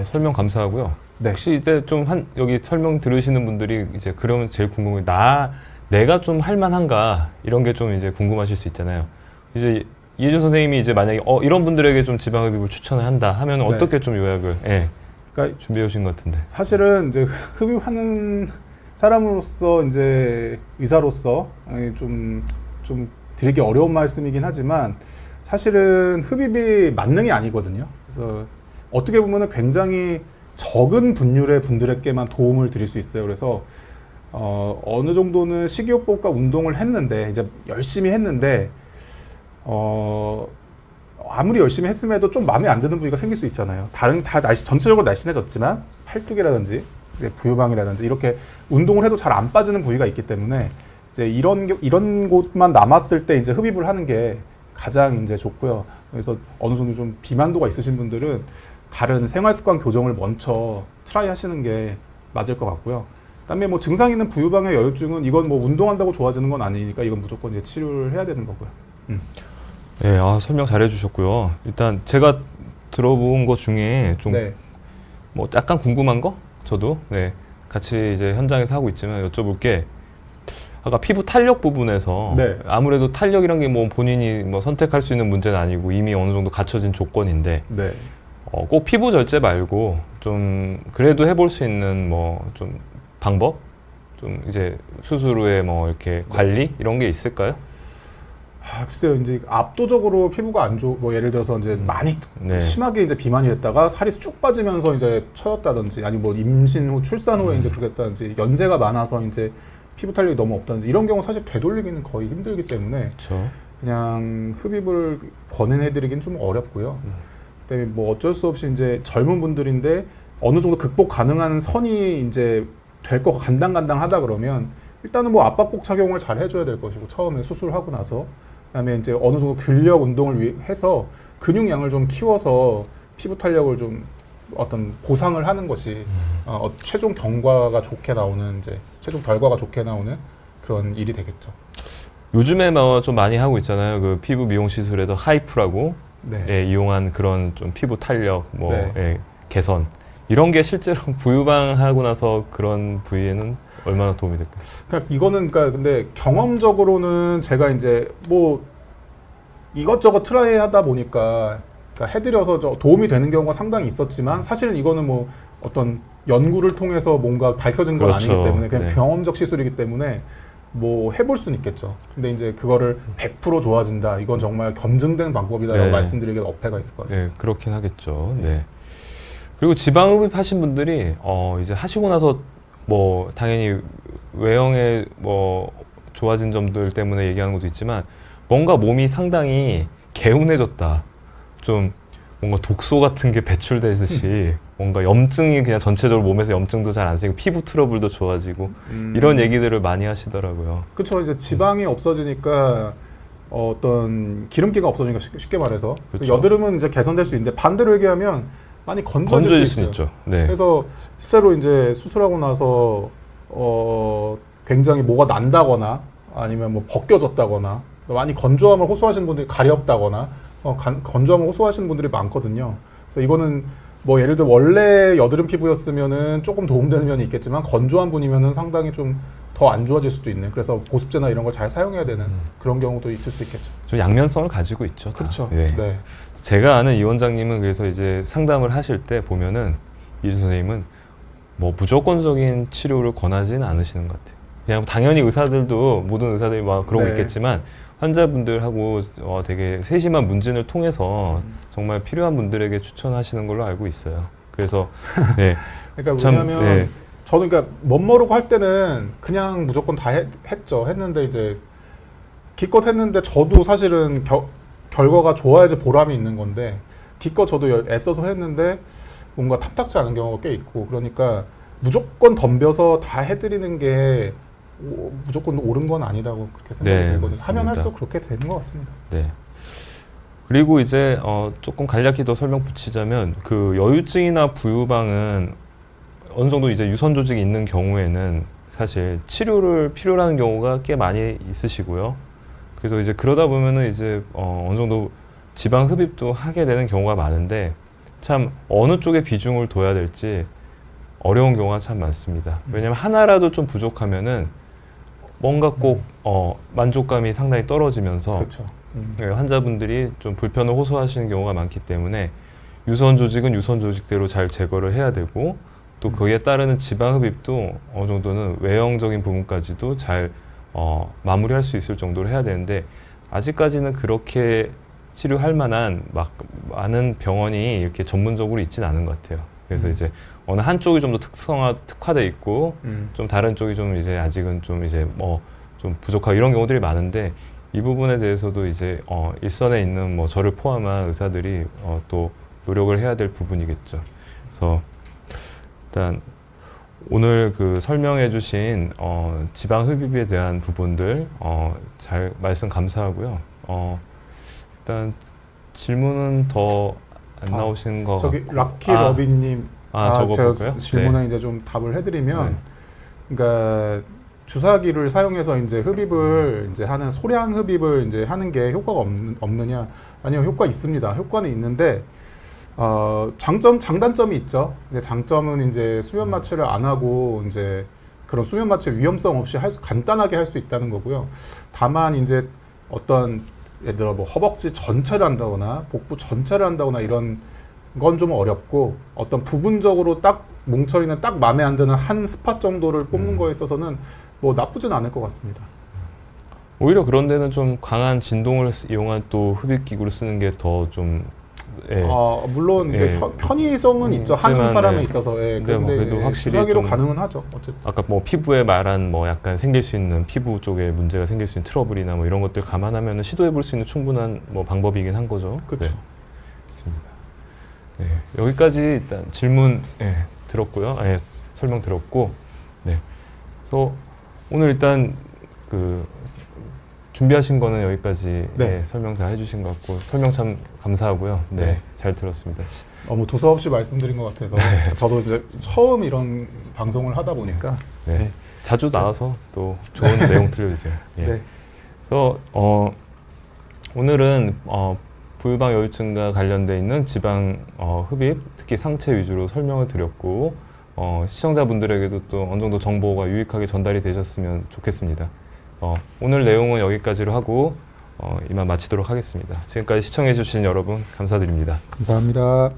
설명 감사하고요. 네. 혹시 이제 좀 여기 설명 들으시는 분들이 이제 그러면 제일 궁금해. 내가 좀 할만한가 이런 게 좀 이제 궁금하실 수 있잖아요. 이제 이혜준 선생님이 이제 만약에 이런 분들에게 좀 지방흡입을 추천을 한다 하면 네. 어떻게 좀 요약을 그러니까 준비해 오신 것 같은데. 사실은 이제 흡입하는 사람으로서 이제 의사로서 좀 드리기 어려운 말씀이긴 하지만 사실은 흡입이 만능이 아니거든요. 그래서 어떻게 보면은 굉장히 적은 분율의 분들에게만 도움을 드릴 수 있어요. 그래서 어느 정도는 식이요법과 운동을 했는데 이제 열심히 했는데 아무리 열심히 했음에도 좀 마음에 안 드는 부위가 생길 수 있잖아요. 전체적으로 날씬해졌지만 팔뚝이라든지 부유방이라든지 이렇게 운동을 해도 잘 안 빠지는 부위가 있기 때문에 이제 이런 곳만 남았을 때 이제 흡입을 하는 게 가장 이제 좋고요. 그래서 어느 정도 좀 비만도가 있으신 분들은 다른 생활습관 교정을 먼저 트라이 하시는 게 맞을 것 같고요. 그다음에 뭐 증상 있는 부유방의 여유증은 이건 뭐 운동한다고 좋아지는 건 아니니까 이건 무조건 이제 치료를 해야 되는 거고요. 네, 설명 잘 해주셨고요. 일단 제가 들어본 것 중에 좀 뭐 약간 궁금한 거 저도 같이 이제 현장에서 하고 있지만 여쭤볼 게 아까 피부 탄력 부분에서 아무래도 탄력이란 게 뭐 본인이 뭐 선택할 수 있는 문제는 아니고 이미 어느 정도 갖춰진 조건인데 꼭 피부 절제 말고 좀 그래도 해볼 수 있는 뭐 좀 방법 좀 이제 수술 후에 뭐 이렇게 관리 이런 게 있을까요? 글쎄요, 이제 압도적으로 피부가 안 뭐 예를 들어서 이제 많이 심하게 이제 비만이 됐다가 살이 쭉 빠지면서 이제 처졌다든지 아니 뭐 임신 후 출산 후에 이제 그렇게 됐다든지 연세가 많아서 이제 피부 탄력이 너무 없다든지 이런 경우 사실 되돌리기는 거의 힘들기 때문에 그냥 흡입을 권해드리긴 좀 어렵고요. 그다음에 뭐 어쩔 수 없이 이제 젊은 분들인데 어느 정도 극복 가능한 선이 이제 될 거 간당간당하다 그러면 일단은 뭐 압박복 착용을 잘 해줘야 될 것이고 처음에 수술하고 나서 그다음에 이제 어느 정도 근력 운동을 해서 근육량을 좀 키워서 피부 탄력을 좀 어떤 보상을 하는 것이 최종 경과가 좋게 나오는 이제 최종 결과가 좋게 나오는 그런 일이 되겠죠. 요즘에 뭐 좀 많이 하고 있잖아요. 그 피부 미용 시술에서 하이프라고 이용한 그런 좀 피부 탄력 개선 이런 게 실제로 부유방하고 나서 그런 부위에는 얼마나 도움이 될까요? 그러니까 이거는 근데 경험적으로는 제가 이제 뭐 이것저것 트라이 하다 보니까 해드려서 도움이 되는 경우가 상당히 있었지만 사실은 이거는 뭐 어떤 연구를 통해서 뭔가 밝혀진 건 아니기 때문에 그냥 경험적 시술이기 때문에 뭐 해볼 수는 있겠죠. 근데 이제 그거를 100% 좋아진다. 이건 정말 검증된 방법이다라고 말씀드리기엔 어폐가 있을 것 같습니다. 그렇긴 하겠죠. 그리고 지방흡입 하신 분들이 이제 하시고 나서 뭐 당연히 외형의 뭐 좋아진 점들 때문에 얘기하는 것도 있지만 뭔가 몸이 상당히 개운해졌다. 좀 뭔가 독소 같은 게 배출되듯이 뭔가 염증이 그냥 전체적으로 몸에서 염증도 잘 안 생기고 피부 트러블도 좋아지고 이런 얘기들을 많이 하시더라고요. 그렇죠. 이제 지방이 없어지니까 어떤 기름기가 없어지니까 쉽게 말해서 여드름은 이제 개선될 수 있는데 반대로 얘기하면 많이 건조해질 수 있죠. 그래서 실제로 이제 수술하고 나서 굉장히 뭐가 난다거나 아니면 뭐 벗겨졌다거나 많이 건조함을 호소하시는 분들이 가렵다거나 건조함을 호소하시는 분들이 많거든요. 그래서 이거는 뭐 예를 들어 원래 여드름 피부였으면은 조금 도움되는 면이 있겠지만 건조한 분이면은 상당히 좀 더 안 좋아질 수도 있는. 그래서 보습제나 이런 걸 잘 사용해야 되는 그런 경우도 있을 수 있겠죠. 좀 양면성을 가지고 있죠. 다. 그렇죠. 제가 아는 이 원장님은 그래서 이제 상담을 하실 때 보면은 이준 선생님은 뭐 무조건적인 치료를 권하지는 않으시는 것 같아요. 그냥 당연히 의사들도 모든 의사들이 막 그러고 있겠지만 환자분들하고 되게 세심한 문진을 통해서 정말 필요한 분들에게 추천하시는 걸로 알고 있어요. 그래서 그러니까 왜냐하면 저는 그러니까 멋모르고 할 때는 그냥 무조건 다 했는데 이제 기껏 했는데 저도 사실은 결과가 좋아야지 보람이 있는 건데 기껏 저도 애써서 했는데 뭔가 탐탁지 않은 경우가 꽤 있고 그러니까 무조건 덤벼서 다 해드리는 게 무조건 옳은 건 아니다고 그렇게 생각이 들거든요. 맞습니다. 하면 할수록 그렇게 되는 것 같습니다. 그리고 이제 조금 간략히 더 설명 붙이자면 그 여유증이나 부유방은 어느 정도 이제 유선 조직이 있는 경우에는 사실 치료를 필요로 하는 경우가 꽤 많이 있으시고요. 그래서 이제 그러다 보면은 이제 어느 정도 지방 흡입도 하게 되는 경우가 많은데 참 어느 쪽에 비중을 둬야 될지 어려운 경우가 참 많습니다. 왜냐하면 하나라도 좀 부족하면은 뭔가 꼭 만족감이 상당히 떨어지면서 그렇죠. 네, 환자분들이 좀 불편을 호소하시는 경우가 많기 때문에 유선 조직은 유선 조직대로 잘 제거를 해야 되고 또 그에 따르는 지방 흡입도 어느 정도는 외형적인 부분까지도 잘 마무리할 수 있을 정도로 해야 되는데 아직까지는 그렇게 치료할 만한 막 많은 병원이 이렇게 전문적으로 있지는 않은 것 같아요. 그래서 이제 어느 한쪽이 좀 더 특화돼 있고 좀 다른 쪽이 좀 이제 아직은 좀 이제 좀 부족하고 이런 경우들이 많은데 이 부분에 대해서도 이제 일선에 있는 뭐 저를 포함한 의사들이 또 노력을 해야 될 부분이겠죠. 그래서 일단 오늘 그 설명해주신 지방 흡입에 대한 부분들 잘 말씀 감사하고요. 일단 질문은 더 안 나오신 거 저기 같고. 락키 러비님 저거 제가 볼까요? 질문에 네. 이제 좀 답을 해드리면 네. 그러니까 주사기를 사용해서 이제 흡입을 이제 하는 소량 흡입을 이제 하는 게 효과가 없느냐? 아니요, 효과 있습니다. 효과는 있는데 장단점이 있죠. 근데 장점은 이제 수면 마취를 안 하고 이제 그런 수면 마취 위험성 없이 간단하게 할 수 있다는 거고요. 다만 이제 어떤 예를 들어 뭐 허벅지 전체를 한다거나 복부 전체를 한다거나 이런 건 좀 어렵고 어떤 부분적으로 딱 뭉쳐있는 딱 마음에 안 드는 한 스팟 정도를 뽑는 거에 있어서는 뭐 나쁘진 않을 것 같습니다. 오히려 그런 데는 좀 강한 진동을 이용한 또 흡입 기구를 쓰는 게 더 좀 물론 이제 편의성은 있죠. 하는 사람에 있어서. 근데 그래도 확실히 주사기로 좀 가능은 하죠. 어쨌든. 아까 뭐 피부에 말한 뭐 약간 생길 수 있는 피부 쪽에 문제가 생길 수 있는 트러블이나 뭐 이런 것들 감안하면 시도해 볼 수 있는 충분한 뭐 방법이긴 한 거죠. 그렇죠. 네. 있습니다. 네, 여기까지 일단 질문 들었고요. 설명 들었고, 네. 그래서 오늘 일단 그 준비하신 거는 여기까지 설명 다 해주신 것 같고 설명 참 감사하고요. 네, 잘 들었습니다. 너무 두서없이 말씀드린 것 같아서 저도 이제 처음 이런 방송을 하다 보니까 자주 나와서 또 좋은 내용 들려주세요. 그래서 오늘은 부유방 여유증과 관련돼 있는 지방 흡입, 특히 상체 위주로 설명을 드렸고 시청자분들에게도 또 어느 정도 정보가 유익하게 전달이 되셨으면 좋겠습니다. 오늘 내용은 여기까지로 하고 이만 마치도록 하겠습니다. 지금까지 시청해주신 여러분 감사드립니다. 감사합니다.